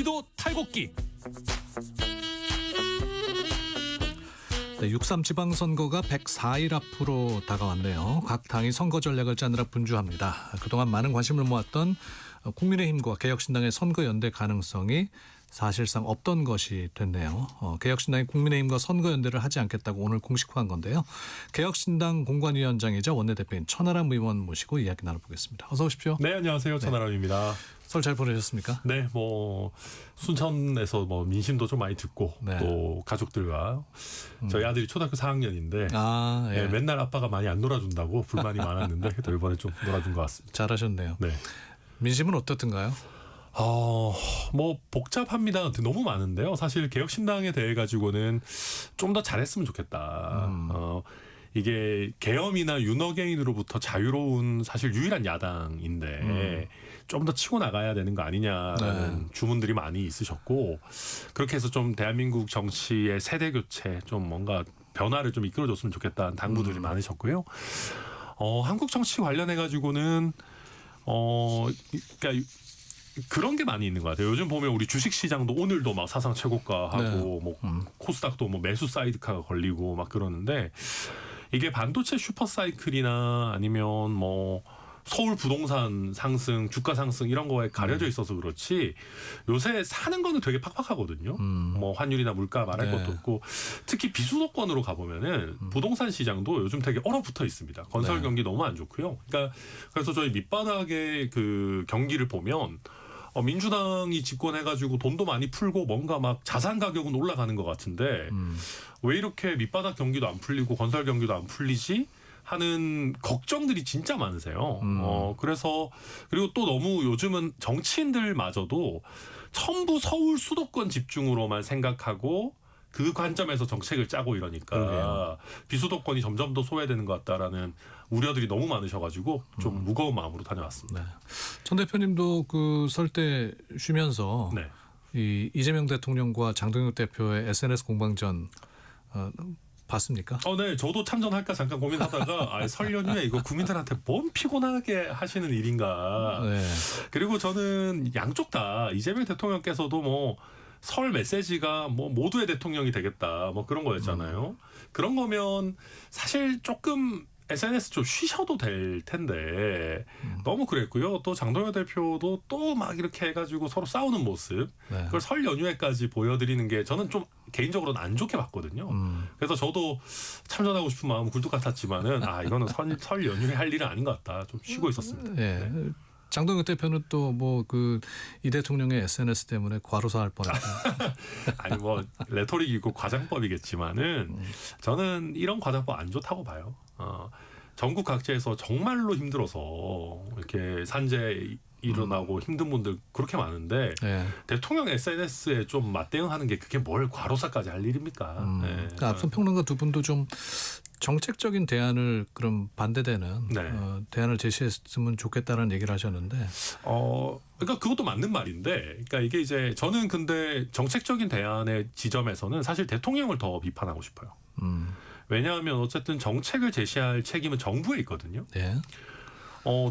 경기도 탈곡기. 네, 6.3 지방선거가 104일 앞으로 다가왔네요. 각 당이 선거 전략을 짜느라 분주합니다. 그동안 많은 관심을 모았던 국민의힘과 개혁신당의 선거연대 가능성이 사실상 없던 것이 됐네요. 개혁신당이 국민의힘과 선거연대를 하지 않겠다고 오늘 공식화한 건데요. 개혁신당 공관위원장이자 원내대표인 천하람 의원 모시고 이야기 나눠보겠습니다. 어서 오십시오. 네, 안녕하세요. 천하람입니다. 설 잘 보내셨습니까? 네, 순천에서 민심도 좀 많이 듣고 네. 또 가족들과 저희 아들이 초등학교 4학년인데 예. 맨날 아빠가 많이 안 놀아준다고 불만이 많았는데 또 이번에 좀 놀아준 것 같습니다. 잘하셨네요. 네. 민심은 어떻든가요? 복잡합니다. 너무 많은데요. 사실 개혁신당에 대해 가지고는 좀 더 잘했으면 좋겠다. 이게 계엄이나 윤어게인으로부터 자유로운 사실 유일한 야당인데 좀 더 치고 나가야 되는 거 아니냐라는 주문들이 많이 있으셨고, 그렇게 해서 좀 대한민국 정치의 세대 교체, 좀 뭔가 변화를 좀 이끌어줬으면 좋겠다는 당부들이 많으셨고요. 한국 정치 관련해 가지고는 그러니까 그런 게 많이 있는 것 같아요. 요즘 보면 우리 주식시장도 오늘도 막 사상 최고가하고 코스닥도 매수 사이드카가 걸리고 막 그러는데, 이게 반도체 슈퍼사이클이나 아니면 서울 부동산 상승, 주가 상승 이런 거에 가려져 있어서 그렇지 요새 사는 거는 되게 팍팍하거든요. 환율이나 물가 말할 것도 없고, 특히 비수도권으로 가보면은 부동산 시장도 요즘 되게 얼어붙어 있습니다. 건설 경기 너무 안 좋고요. 그러니까 그래서 저희 밑바닥의 그 경기를 보면 민주당이 집권해가지고 돈도 많이 풀고 뭔가 막 자산 가격은 올라가는 것 같은데 왜 이렇게 밑바닥 경기도 안 풀리고 건설 경기도 안 풀리지? 하는 걱정들이 진짜 많으세요. 그래서 그리고 또 너무 요즘은 정치인들마저도 전부 서울 수도권 집중으로만 생각하고 그 관점에서 정책을 짜고 이러니까 비수도권이 점점 더 소외되는 것 같다라는 우려들이 너무 많으셔가지고 좀 무거운 마음으로 다녀왔습니다. 네. 전 대표님도 그 설 때 쉬면서 이재명 대통령과 장동혁 대표의 SNS 공방전 봤습니까? 네. 저도 참전할까 잠깐 고민하다가 설 연휴에 이거 국민들한테 뭔 피곤하게 하시는 일인가. 그리고 저는 양쪽 다 이재명 대통령께서도 설 메시지가 모두의 대통령이 되겠다 그런 거였잖아요. 그런 거면 사실 조금 SNS 좀 쉬셔도 될 텐데 너무 그랬고요. 또 장동혁 대표도 또 막 이렇게 해가지고 서로 싸우는 모습, 그걸 설 연휴에까지 보여드리는 게 저는 좀 개인적으로는 안 좋게 봤거든요. 그래서 저도 참전하고 싶은 마음은 굴뚝 같았지만은 이거는 설 연휴에 할 일은 아닌 것 같다. 좀 쉬고 있었습니다. 네. 장동혁 대표는 또 이 대통령의 SNS 때문에 과로사할 뻔했다. 아니 레토릭이 있고 과장법이겠지만은 저는 이런 과장법 안 좋다고 봐요. 전국 각지에서 정말로 힘들어서 이렇게 산재 일어나고 힘든 분들 그렇게 많은데 대통령 SNS에 좀 맞대응하는 게 그게 뭘 과로사까지 할 일입니까? 그러니까 앞선 평론가 두 분도 좀 정책적인 대안을 그럼 반대되는 대안을 제시했으면 좋겠다는 얘기를 하셨는데, 그러니까 그것도 맞는 말인데, 그러니까 이게 이제 저는 근데 정책적인 대안의 지점에서는 사실 대통령을 더 비판하고 싶어요. 왜냐하면 어쨌든 정책을 제시할 책임은 정부에 있거든요.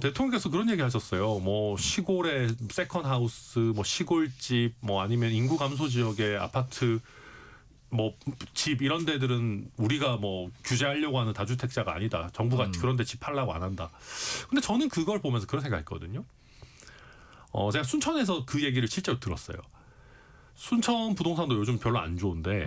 대통령께서 그런 얘기 하셨어요. 시골의 세컨하우스, 시골집, 아니면 인구 감소 지역의 아파트, 집 이런 데들은 우리가 규제하려고 하는 다주택자가 아니다. 정부가 그런 데 집 팔라고 안 한다. 근데 저는 그걸 보면서 그런 생각했거든요. 제가 순천에서 그 얘기를 실제로 들었어요. 순천 부동산도 요즘 별로 안 좋은데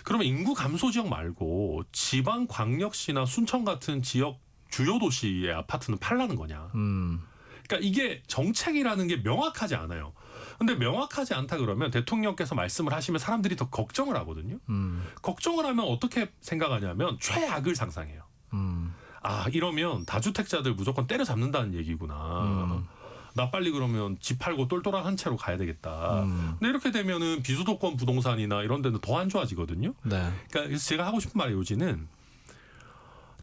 그러면 인구 감소 지역 말고 지방 광역시나 순천 같은 지역 주요 도시의 아파트는 팔라는 거냐. 그러니까 이게 정책이라는 게 명확하지 않아요. 근데 명확하지 않다 그러면 대통령께서 말씀을 하시면 사람들이 더 걱정을 하거든요. 걱정을 하면 어떻게 생각하냐면 최악을 상상해요. 이러면 다주택자들 무조건 때려잡는다는 얘기구나. 나 빨리 그러면 집 팔고 똘똘한 한 채로 가야 되겠다. 근데 이렇게 되면은 비수도권 부동산이나 이런 데는 더 안 좋아지거든요. 그러니까 그래서 제가 하고 싶은 말의 요지는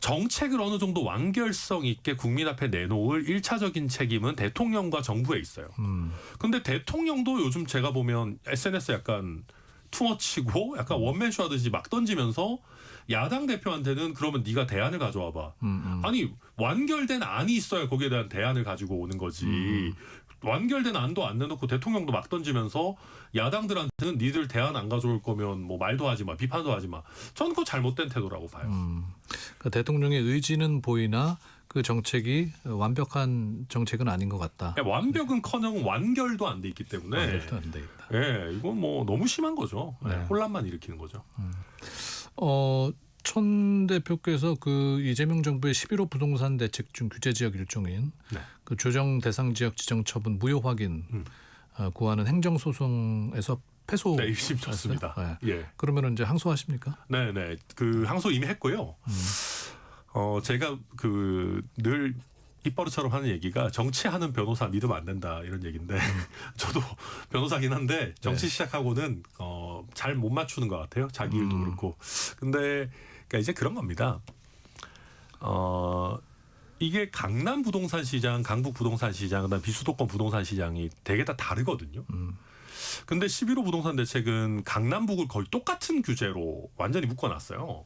정책을 어느 정도 완결성 있게 국민 앞에 내놓을 1차적인 책임은 대통령과 정부에 있어요. 근데 대통령도 요즘 제가 보면 SNS 약간 투어치고 약간 원맨쇼 하듯이 막 던지면서 야당 대표한테는 그러면 네가 대안을 가져와 봐. 아니 완결된 안이 있어야 거기에 대한 대안을 가지고 오는 거지. 완결된 안도 안 내놓고 대통령도 막 던지면서 야당들한테는 니들 대안 안 가져올 거면 뭐 말도 하지 마, 비판도 하지 마. 저는 그거 잘못된 태도라고 봐요. 그러니까 대통령의 의지는 보이나 그 정책이 완벽한 정책은 아닌 것 같다. 완벽은커녕 완결도 안 돼 있기 때문에 완결도 안 돼 있다. 예, 이건 뭐 너무 심한 거죠. 예, 네. 혼란만 일으키는 거죠. 천 대표께서 그 이재명 정부의 11호 부동산 대책 중 규제 지역 일종인 네. 그 조정 대상 지역 지정 처분 무효 확인 구하는 행정 소송에서 패소. 네, 1심 졌습니다. 네. 예. 그러면 이제 항소하십니까? 네, 네. 그 항소 이미 했고요. 제가 그 늘 입버릇처럼 하는 얘기가 정치하는 변호사 믿으면 안 된다 이런 얘기인데 저도 변호사긴 한데 정치 시작하고는 잘 못 맞추는 것 같아요. 자기 일도 그렇고. 근데 그러니까 이제 그런 겁니다. 이게 강남 부동산 시장, 강북 부동산 시장, 그다음 비수도권 부동산 시장이 되게 다 다르거든요. 근데 11호 부동산 대책은 강남북을 거의 똑같은 규제로 완전히 묶어놨어요.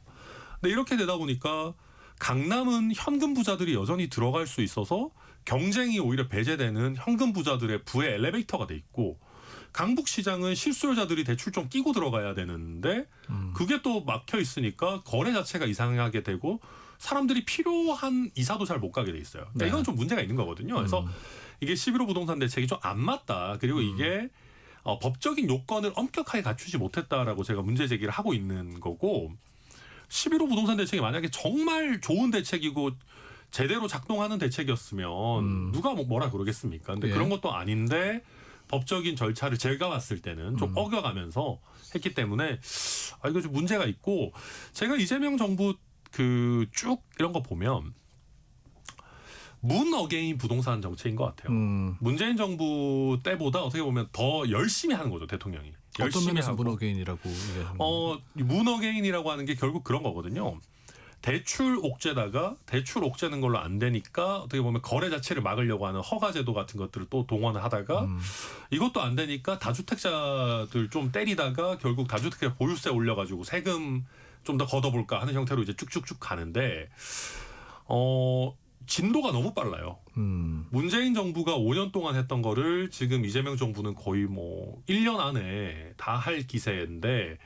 근데 이렇게 되다 보니까 강남은 현금 부자들이 여전히 들어갈 수 있어서 경쟁이 오히려 배제되는 현금 부자들의 부의 엘리베이터가 돼 있고, 강북 시장은 실수요자들이 대출 좀 끼고 들어가야 되는데 그게 또 막혀 있으니까 거래 자체가 이상하게 되고 사람들이 필요한 이사도 잘 못 가게 돼 있어요. 그러니까 네. 이건 좀 문제가 있는 거거든요. 그래서 이게 11호 부동산 대책이 좀 안 맞다. 그리고 이게 법적인 요건을 엄격하게 갖추지 못했다라고 제가 문제 제기를 하고 있는 거고, 11호 부동산 대책이 만약에 정말 좋은 대책이고 제대로 작동하는 대책이었으면 누가 뭐라 그러겠습니까? 근데 예. 그런 것도 아닌데 법적인 절차를 제가 봤을 때는 좀 어겨가면서 했기 때문에 이거 좀 문제가 있고, 제가 이재명 정부 그 쭉 이런 거 보면 문 어게인 부동산 정책인 것 같아요. 문재인 정부 때보다 어떻게 보면 더 열심히 하는 거죠, 대통령이. 어떤 열심히 면에서 하고. 문어게인이라고 얘기하는 거예요? 문 어게인이라고 하는 게 결국 그런 거거든요. 대출 옥죄다가 대출 옥죄는 걸로 안 되니까 어떻게 보면 거래 자체를 막으려고 하는 허가제도 같은 것들을 또 동원을 하다가 이것도 안 되니까 다주택자들 좀 때리다가 결국 다주택자 보유세 올려가지고 세금 좀 더 걷어볼까 하는 형태로 이제 쭉쭉쭉 가는데 진도가 너무 빨라요. 문재인 정부가 5년 동안 했던 거를 지금 이재명 정부는 거의 뭐 1년 안에 다 할 기세인데,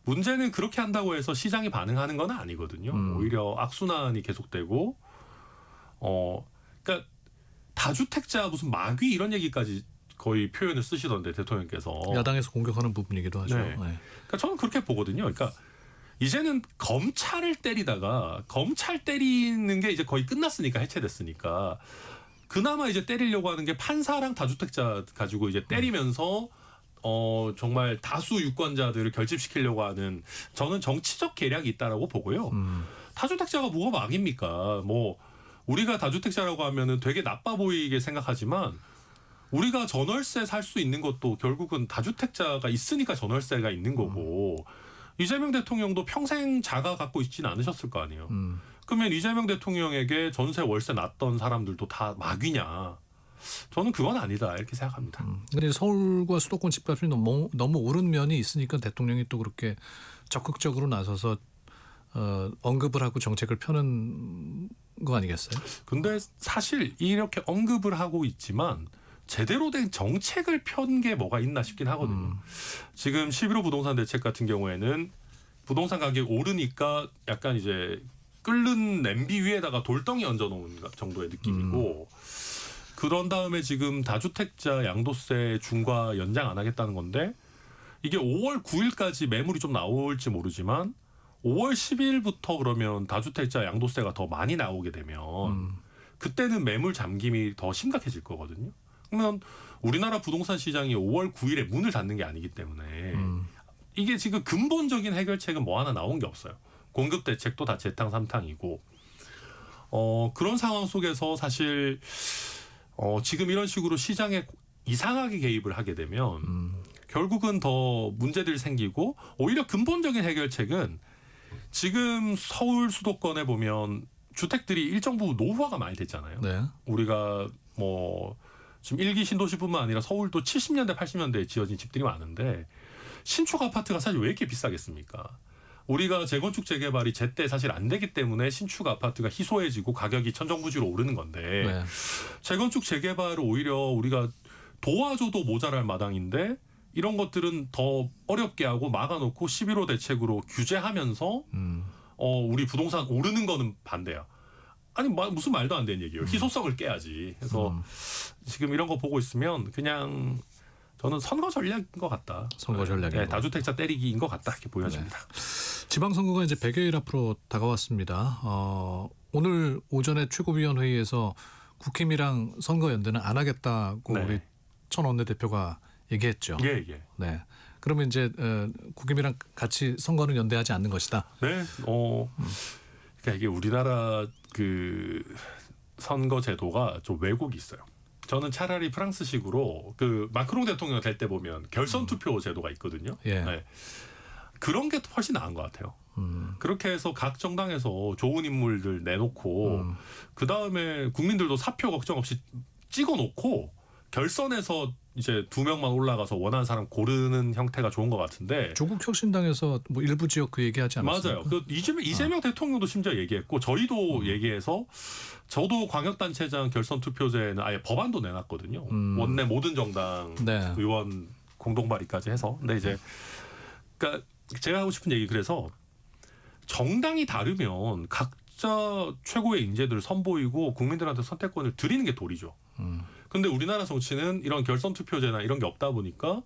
문제는 그렇게 한다고 해서 시장이 반응하는 건 아니거든요. 오히려 악순환이 계속되고, 그러니까 다주택자 무슨 마귀 이런 얘기까지 거의 표현을 쓰시던데 대통령께서. 야당에서 공격하는 부분이기도 하죠. 네. 네. 그러니까 저는 그렇게 보거든요. 그러니까 이제는 검찰을 때리다가 검찰 때리는 게 이제 거의 끝났으니까, 해체됐으니까 그나마 이제 때리려고 하는 게 판사랑 다주택자 가지고 이제 때리면서 정말 다수 유권자들을 결집시키려고 하는, 저는 정치적 계략이 있다라고 보고요. 다주택자가 뭐가 막입니까? 뭐 우리가 다주택자라고 하면은 되게 나빠 보이게 생각하지만 우리가 전월세 살 수 있는 것도 결국은 다주택자가 있으니까 전월세가 있는 거고, 이재명 대통령도 평생 자가 갖고 있지는 않으셨을 거 아니에요. 그러면 이재명 대통령에게 전세 월세 났던 사람들도 다 마귀냐? 저는 그건 아니다 이렇게 생각합니다. 근데 서울과 수도권 집값이 너무 오른 면이 있으니까 대통령이 또 그렇게 적극적으로 나서서 언급을 하고 정책을 펴는 거 아니겠어요? 근데 사실 이렇게 언급을 하고 있지만 제대로 된 정책을 편 게 뭐가 있나 싶긴 하거든요. 지금 11호 부동산 대책 같은 경우에는 부동산 가격이 오르니까 약간 이제 끓는 냄비 위에다가 돌덩이 얹어놓은 정도의 느낌이고, 그런 다음에 지금 다주택자 양도세 중과 연장 안 하겠다는 건데, 이게 5월 9일까지 매물이 좀 나올지 모르지만 5월 10일부터 그러면 다주택자 양도세가 더 많이 나오게 되면 그때는 매물 잠김이 더 심각해질 거거든요. 그러면 우리나라 부동산 시장이 5월 9일에 문을 닫는 게 아니기 때문에 이게 지금 근본적인 해결책은 뭐 하나 나온 게 없어요. 공급 대책도 다 재탕 삼탕이고, 그런 상황 속에서 사실 지금 이런 식으로 시장에 이상하게 개입을 하게 되면 결국은 더 문제들이 생기고, 오히려 근본적인 해결책은 지금 서울 수도권에 보면 주택들이 일정 부분 노후화가 많이 됐잖아요. 네. 우리가 뭐 지금 1기 신도시뿐만 아니라 서울도 70년대 80년대에 지어진 집들이 많은데 신축 아파트가 사실 왜 이렇게 비싸겠습니까? 우리가 재건축 재개발이 제때 사실 안 되기 때문에 신축 아파트가 희소해지고 가격이 천정부지로 오르는 건데, 네. 재건축 재개발을 오히려 우리가 도와줘도 모자랄 마당인데 이런 것들은 더 어렵게 하고 막아놓고 11호 대책으로 규제하면서 우리 부동산 오르는 거는 반대야. 아니 무슨 말도 안 되는 얘기예요. 희소성을 깨야지. 그래서 지금 이런 거 보고 있으면 그냥 저는 선거 전략인 것 같다. 선거 전략인 네, 다주택자 때리기인 것 같다 이렇게 보여집니다. 지방선거가 이제 100여일 앞으로 다가왔습니다. 오늘 오전에 최고위원회의에서 국힘이랑 선거연대는 안 하겠다고 네. 우리 천 원내대표가 얘기했죠. 예. 네. 그러면 이제 국힘이랑 같이 선거는 연대하지 않는 것이다. 네. 그러니까 이게 우리나라 그 선거 제도가 좀 왜곡이 있어요. 저는 차라리 프랑스식으로 그 마크롱 대통령 될 때 보면 결선 투표 제도가 있거든요. 예. 네. 그런 게 훨씬 나은 것 같아요. 그렇게 해서 각 정당에서 좋은 인물들 내놓고 그 다음에 국민들도 사표 걱정 없이 찍어놓고 결선에서 이제 2명만 올라가서 원하는 사람 고르는 형태가 좋은 것 같은데. 조국 혁신당에서 뭐 일부 지역 그 얘기하지 않았습니까? 맞아요. 그 이재명 대통령도 심지어 얘기했고 저희도 얘기해서 저도 광역단체장 결선 투표제는 아예 법안도 내놨거든요. 원내 모든 정당 네. 의원 공동 발의까지 해서. 근데 이제 그러니까 제가 하고 싶은 얘기 그래서 정당이 다르면 각자 최고의 인재들을 선보이고 국민들한테 선택권을 드리는 게 도리죠. 근데 우리나라 정치는 이런 결선 투표제나 이런 게 없다 보니까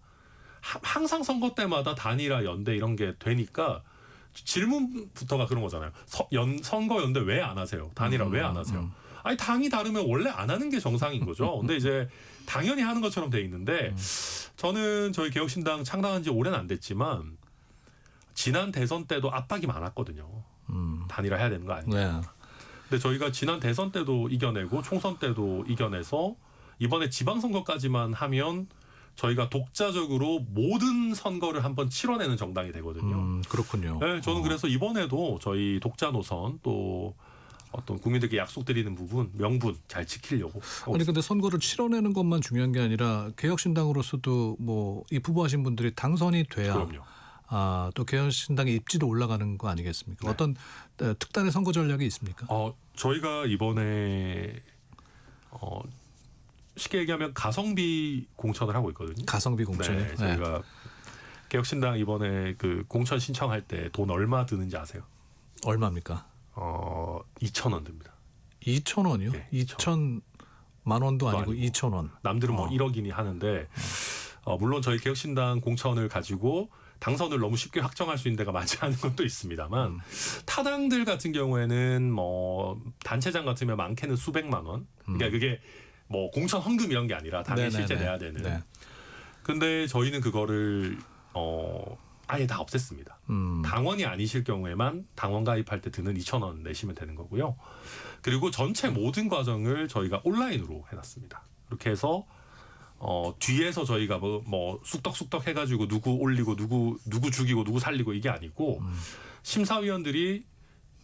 항상 선거 때마다 단일화 연대 이런 게 되니까 질문부터가 그런 거잖아요. 선거 연대 왜 안 하세요? 단일화 왜 안 하세요? 아니 당이 다르면 원래 안 하는 게 정상인 거죠. 근데 이제 당연히 하는 것처럼 돼 있는데 저는 저희 개혁신당 창당한 지 오래는 안 됐지만 지난 대선 때도 압박이 많았거든요. 단일화 해야 되는 거 아니냐. 네. 근데 저희가 지난 대선 때도 이겨내고 총선 때도 이겨내서 이번에 지방선거까지만 하면 저희가 독자적으로 모든 선거를 한번 치러내는 정당이 되거든요. 그렇군요. 네, 저는 그래서 이번에도 저희 독자 노선 또 어떤 국민들께 약속드리는 부분 명분 잘 지키려고. 아니 근데 선거를 치러내는 것만 중요한 게 아니라 개혁신당으로서도 뭐 입후보하신 분들이 당선이 돼야 그럼요. 또 개혁신당의 입지도 올라가는 거 아니겠습니까? 네. 어떤 특단의 선거 전략이 있습니까? 저희가 이번에 쉽게 얘기하면 가성비 공천을 하고 있거든요. 가성비 공천이. 네, 저희가 개혁신당 이번에 그 공천 신청할 때 돈 얼마 드는지 아세요? 얼마입니까? 2,000원 듭니다. 2,000원이요? 네, 2,000만 원도 아니고 아니고. 2,000원. 남들은 뭐 1억이니 하는데 물론 저희 개혁신당 공천을 가지고 당선을 너무 쉽게 확정할 수 있는 데가 많지 않은 것도 있습니다만 타당들 같은 경우에는 뭐 단체장 같으면 많게는 수백만 원. 그러니까 그게 뭐 공천 헌금 이런 게 아니라 당에 실제 내야 되는. 네. 근데 저희는 그거를 아예 다 없앴습니다. 당원이 아니실 경우에만 당원 가입할 때 드는 2,000원 내시면 되는 거고요. 그리고 전체 모든 과정을 저희가 온라인으로 해놨습니다. 그렇게 해서 뒤에서 저희가 뭐 쑥떡쑥떡 해가지고 누구 올리고 누구 죽이고 누구 살리고 이게 아니고 심사위원들이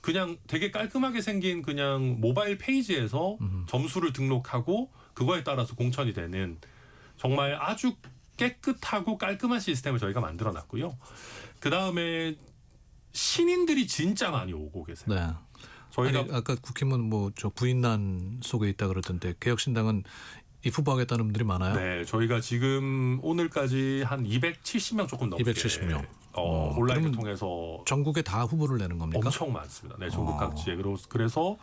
그냥 되게 깔끔하게 생긴 그냥 모바일 페이지에서 점수를 등록하고 그거에 따라서 공천이 되는 정말 아주 깨끗하고 깔끔한 시스템을 저희가 만들어놨고요. 그 다음에 신인들이 진짜 많이 오고 계세요. 네. 저희가 아니, 아까 국힘은 뭐 저 부인난 속에 있다 그러던데 개혁신당은 입후보하겠다는 분들이 많아요. 네, 저희가 지금 오늘까지 한 270명 조금 넘게 270명. 온라인을 그러면 통해서 전국에 다 후보를 내는 겁니까? 엄청 많습니다. 네, 전국 각지에. 그래서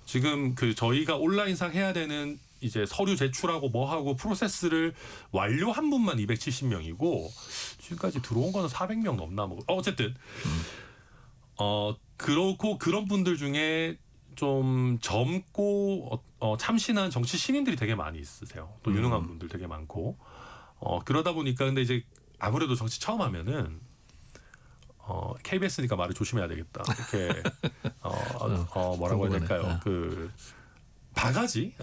지금 그 저희가 온라인상 해야 되는 이제 서류 제출하고 뭐 하고 프로세스를 완료한 분만 270명이고 지금까지 들어온 거는 400명 넘나 뭐 어쨌든 그렇고 그런 분들 중에 좀 젊고 참신한 정치 신인들이 되게 많이 있으세요. 또 유능한 분들 되게 많고 그러다 보니까 근데 이제 아무래도 정치 처음 하면은 KBS니까 말을 조심해야 되겠다. 이렇게 뭐라고 해야 될까요? 네. 그 바가지,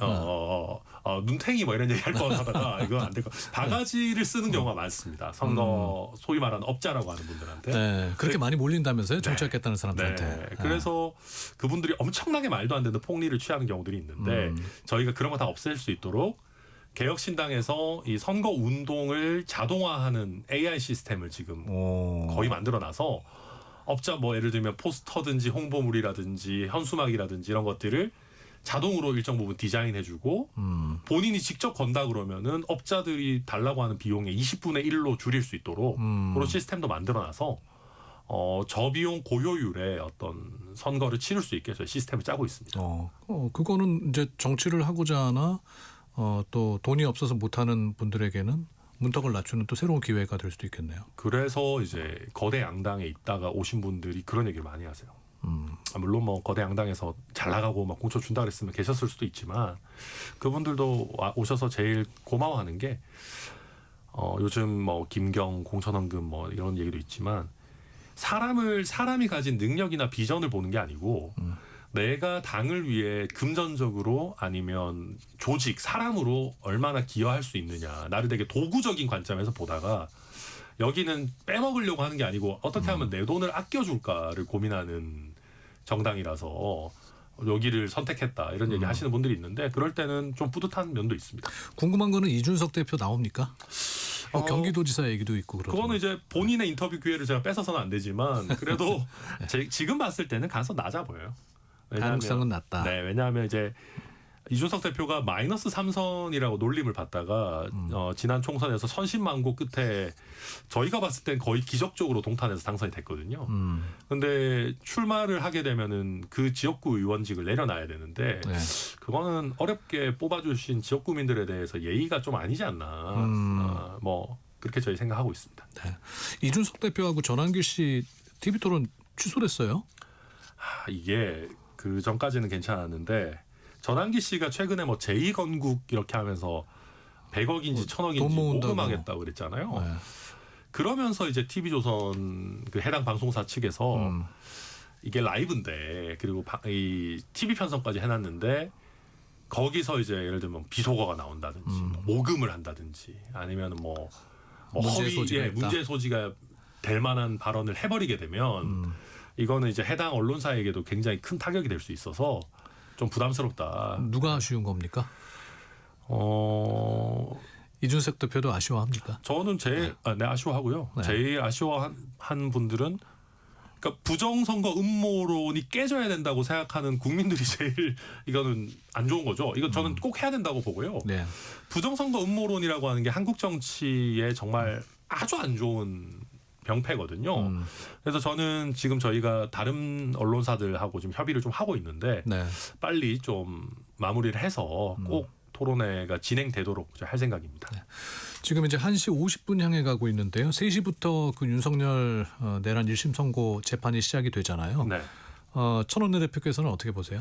눈탱이 뭐 이런 얘기 할 거 하다가 이건 안 될 거. 바가지를 쓰는 경우가 많습니다. 선거 소위 말하는 업자라고 하는 분들한테. 네, 그렇게 많이 몰린다면서요? 정치하겠다는 사람들한테. 네. 그래서 그분들이 엄청나게 말도 안 되는 폭리를 취하는 경우들이 있는데 저희가 그런 거 다 없앨 수 있도록 개혁신당에서 이 선거 운동을 자동화하는 AI 시스템을 지금 거의 만들어놔서 업자 뭐 예를 들면 포스터든지 홍보물이라든지 현수막이라든지 이런 것들을 자동으로 일정 부분 디자인해주고 본인이 직접 건다 그러면은 업자들이 달라고 하는 비용의 20분의 1로 줄일 수 있도록 그런 시스템도 만들어놔서 저비용 고효율의 어떤 선거를 치를 수 있게 저희 시스템을 짜고 있습니다. 그거는 이제 정치를 하고자 하나 또 돈이 없어서 못하는 분들에게는 문턱을 낮추는 또 새로운 기회가 될 수도 있겠네요. 그래서 이제 거대 양당에 있다가 오신 분들이 그런 얘기를 많이 하세요. 물론 뭐 거대 양당에서 잘 나가고 막 공천 준다 그랬으면 계셨을 수도 있지만 그분들도 오셔서 제일 고마워하는 게 요즘 뭐 김경 공천원금 뭐 이런 얘기도 있지만 사람이 가진 능력이나 비전을 보는 게 아니고 내가 당을 위해 금전적으로 아니면 조직, 사람으로 얼마나 기여할 수 있느냐. 나를 되게 도구적인 관점에서 보다가 여기는 빼먹으려고 하는 게 아니고 어떻게 하면 내 돈을 아껴줄까를 고민하는 정당이라서 여기를 선택했다. 이런 얘기 하시는 분들이 있는데 그럴 때는 좀 뿌듯한 면도 있습니다. 궁금한 거는 이준석 대표 나옵니까? 경기도지사 얘기도 있고 그러죠. 그거는 이제 본인의 인터뷰 기회를 제가 뺏어서는 안 되지만 그래도 지금 봤을 때는 가능성 낮아 보여요. 가능성은 낮다. 네, 왜냐하면 이제 이준석 대표가 마이너스 3선이라고 놀림을 받다가 지난 총선에서 선신망고 끝에 저희가 봤을 땐 거의 기적적으로 동탄에서 당선이 됐거든요. 근데 출마를 하게 되면은 그 지역구 의원직을 내려놔야 되는데 네. 그거는 어렵게 뽑아주신 지역구민들에 대해서 예의가 좀 아니지 않나. 뭐 그렇게 저희 생각하고 있습니다. 네. 이준석 대표하고 전환길 씨 TV 토론 취소됐어요? 이게 그 전까지는 괜찮았는데 전환기 씨가 최근에 뭐 제2건국 이렇게 하면서 100억인지 1000억인지 모금하겠다고 그랬잖아요. 네. 그러면서 이제 TV조선 그 해당 방송사 측에서 이게 라이브인데 그리고 이 TV 편성까지 해놨는데 거기서 이제 예를 들면 비속어가 나온다든지 모금을 한다든지 아니면 뭐 문제 소지가 될 만한 발언을 해버리게 되면 이거는 이제 해당 언론사에게도 굉장히 큰 타격이 될 수 있어서 좀 부담스럽다. 누가 아쉬운 겁니까? 이준석 대표도 아쉬워합니까? 저는 네, 아쉬워하고요. 네. 제일 아쉬워한 분들은 그러니까 부정선거 음모론이 깨져야 된다고 생각하는 국민들이 제일 이거는 안 좋은 거죠. 이건 저는 꼭 해야 된다고 보고요. 네. 부정선거 음모론이라고 하는 게 한국 정치에 정말 아주 안 좋은 병폐거든요. 그래서 저는 지금 저희가 다른 언론사들하고 좀 협의를 좀 하고 있는데 네. 빨리 좀 마무리를 해서 꼭 토론회가 진행되도록 할 생각입니다. 네. 지금 이제 1시 50분 향해 가고 있는데요. 3시부터 그 윤석열 내란 1심 선고 재판이 시작이 되잖아요. 네. 천원내 대표께서는 어떻게 보세요?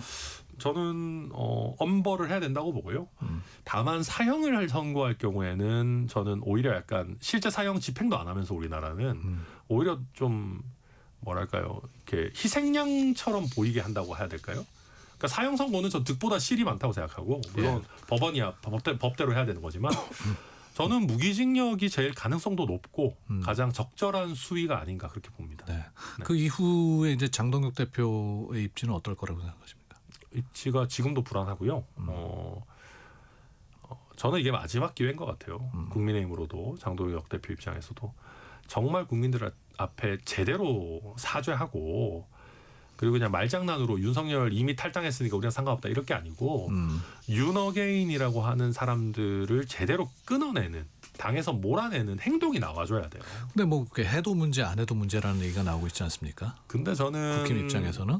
저는 엄벌을 해야 된다고 보고요. 다만 사형을 선고할 경우에는 저는 오히려 약간 실제 사형 집행도 안 하면서 우리나라는 오히려 좀 뭐랄까요, 이렇게 희생양처럼 보이게 한다고 해야 될까요? 그러니까 사형 선고는 저 득보다 실이 많다고 생각하고 물론 법원이야 법대로 해야 되는 거지만 저는 무기징역이 제일 가능성도 높고 가장 적절한 수위가 아닌가 그렇게 봅니다. 네. 그 이후에 이제 장동혁 대표의 입지는 어떨 거라고 생각하십니까? 입지가 지금도 불안하고요. 저는 이게 마지막 기회인 것 같아요. 국민의힘으로도 장동혁 대표 입장에서도 정말 국민들 앞에 제대로 사죄하고 그리고 그냥 말장난으로 윤석열 이미 탈당했으니까 우리랑 상관없다 이럴 게 아니고 윤어게인이라고 하는 사람들을 제대로 끊어내는 당에서 몰아내는 행동이 나와줘야 돼요. 근데 뭐 그게 해도 문제 안 해도 문제라는 얘기가 나오고 있지 않습니까? 근데 저는 국힘 입장에서는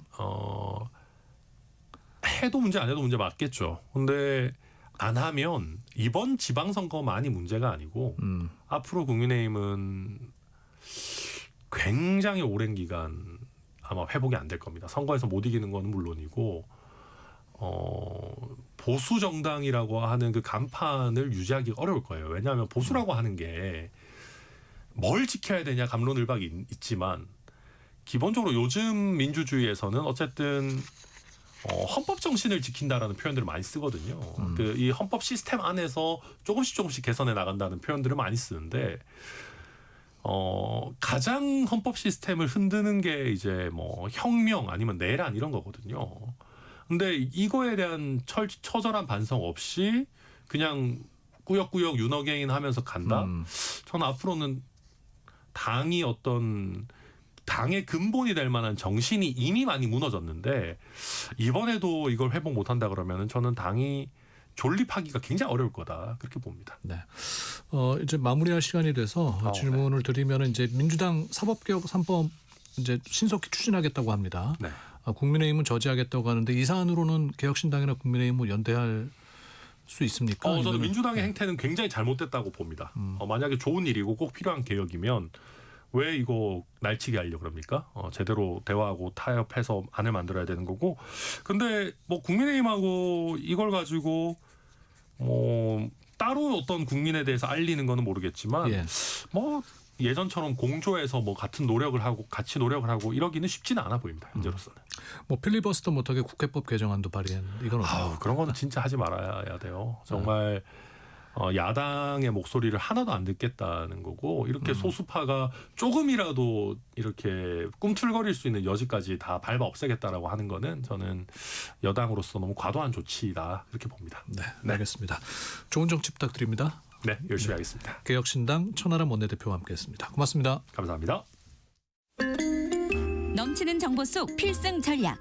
해도 문제 안 해도 문제 맞겠죠. 근데 안 하면 이번 지방선거만이 문제가 아니고 앞으로 국민의힘은 굉장히 오랜 기간 아마 회복이 안 될 겁니다. 선거에서 못 이기는 건 물론이고 보수 정당이라고 하는 그 간판을 유지하기 어려울 거예요. 왜냐하면 보수라고 하는 게 뭘 지켜야 되냐 갑론을박이 있지만 기본적으로 요즘 민주주의에서는 어쨌든 헌법 정신을 지킨다라는 표현들을 많이 쓰거든요. 그 이 헌법 시스템 안에서 조금씩 개선해 나간다는 표현들을 많이 쓰는데 가장 헌법 시스템을 흔드는 게 이제 뭐 혁명 아니면 내란 이런 거거든요. 근데 이거에 대한 처절한 반성 없이 그냥 꾸역꾸역 윤어게인 하면서 간다. 저는 앞으로는 당이 어떤 당의 근본이 될 만한 정신이 이미 많이 무너졌는데 이번에도 이걸 회복 못한다 그러면은 저는 당이 존립하기가 굉장히 어려울 거다 그렇게 봅니다. 네. 이제 마무리할 시간이 돼서 질문을 드리면 이제 민주당 사법개혁 3법 이제 신속히 추진하겠다고 합니다. 네. 국민의힘은 저지하겠다고 하는데 이 사안으로는 개혁신당이나 국민의힘은 연대할 수 있습니까? 저는 아니면은- 민주당의 행태는 굉장히 잘못됐다고 봅니다. 만약에 좋은 일이고 꼭 필요한 개혁이면 왜 이거 날치기 하려고 그럽니까? 제대로 대화하고 타협해서 안을 만들어야 되는 거고. 근데 뭐 국민의힘하고 이걸 가지고 뭐 따로 어떤 국민에 대해서 알리는 거는 모르겠지만 예. 뭐 예전처럼 공조해서 뭐 같은 노력을 하고 같이 노력을 하고 이러기는 쉽지는 않아 보입니다. 현재로서는. 뭐 필리버스터 못하게 국회법 개정안도 발의했는데 이건 어떻게? 그런 거는 진짜 하지 말아야 돼요. 정말 야당의 목소리를 하나도 안 듣겠다는 거고 이렇게 소수파가 조금이라도 이렇게 꿈틀거릴 수 있는 여지까지 다 밟아 없애겠다라고 하는 거는 저는 여당으로서 너무 과도한 조치다 이렇게 봅니다. 네, 알겠습니다. 좋은 정치 부탁드립니다. 네, 열심히 하겠습니다. 개혁신당 천하람 원내대표와 함께했습니다. 고맙습니다. 감사합니다. 넘치는 정보 속 필승 전략.